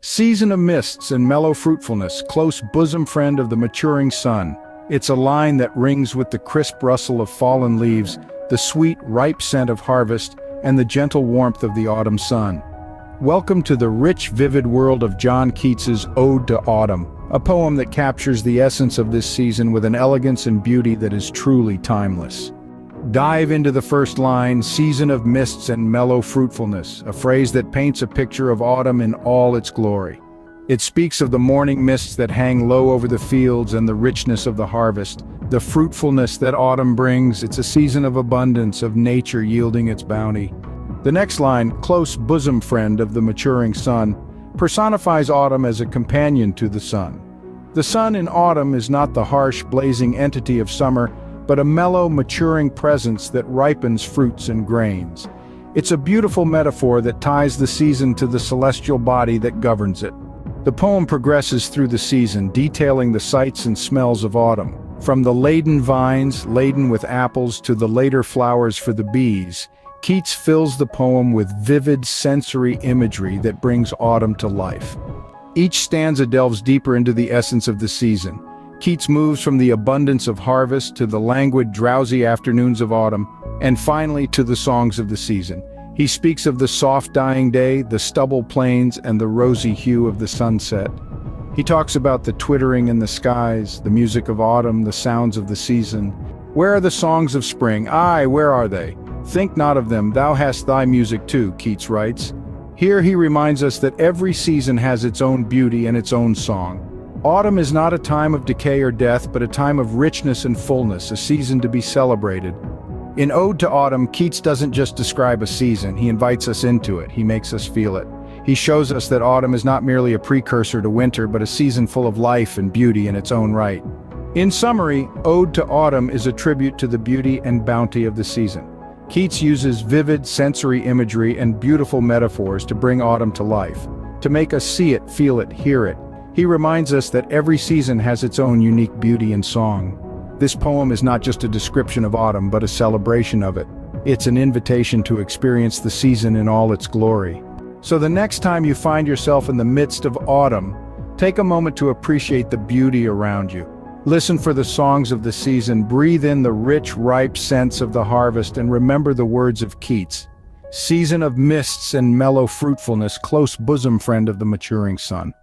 Season of mists and mellow fruitfulness, close bosom friend of the maturing sun. It's a line that rings with the crisp rustle of fallen leaves, the sweet, ripe scent of harvest, and the gentle warmth of the autumn sun. Welcome to the rich, vivid world of John Keats's Ode to Autumn, a poem that captures the essence of this season with an elegance and beauty that is truly timeless. Dive into the first line, season of mists and mellow fruitfulness, a phrase that paints a picture of autumn in all its glory. It speaks of the morning mists that hang low over the fields and the richness of the harvest, the fruitfulness that autumn brings. It's a season of abundance, of nature yielding its bounty. The next line, close bosom friend of the maturing sun, personifies autumn as a companion to the sun. The sun in autumn is not the harsh, blazing entity of summer, but a mellow, maturing presence that ripens fruits and grains. It's a beautiful metaphor that ties the season to the celestial body that governs it. The poem progresses through the season, detailing the sights and smells of autumn. From the laden vines, laden with apples, to the later flowers for the bees, Keats fills the poem with vivid sensory imagery that brings autumn to life. Each stanza delves deeper into the essence of the season. Keats moves from the abundance of harvest to the languid, drowsy afternoons of autumn, and finally to the songs of the season. He speaks of the soft dying day, the stubble plains, and the rosy hue of the sunset. He talks about the twittering in the skies, the music of autumn, the sounds of the season. Where are the songs of spring? Aye, where are they? Think not of them, thou hast thy music too, Keats writes. Here he reminds us that every season has its own beauty and its own song. Autumn is not a time of decay or death, but a time of richness and fullness, a season to be celebrated. In Ode to Autumn, Keats doesn't just describe a season, he invites us into it, he makes us feel it. He shows us that autumn is not merely a precursor to winter, but a season full of life and beauty in its own right. In summary, Ode to Autumn is a tribute to the beauty and bounty of the season. Keats uses vivid sensory imagery and beautiful metaphors to bring autumn to life, to make us see it, feel it, hear it. He reminds us that every season has its own unique beauty and song. This poem is not just a description of autumn, but a celebration of it. It's an invitation to experience the season in all its glory. So the next time you find yourself in the midst of autumn, take a moment to appreciate the beauty around you. Listen for the songs of the season, breathe in the rich, ripe scents of the harvest, and remember the words of Keats. Season of mists and mellow fruitfulness, close bosom friend of the maturing sun.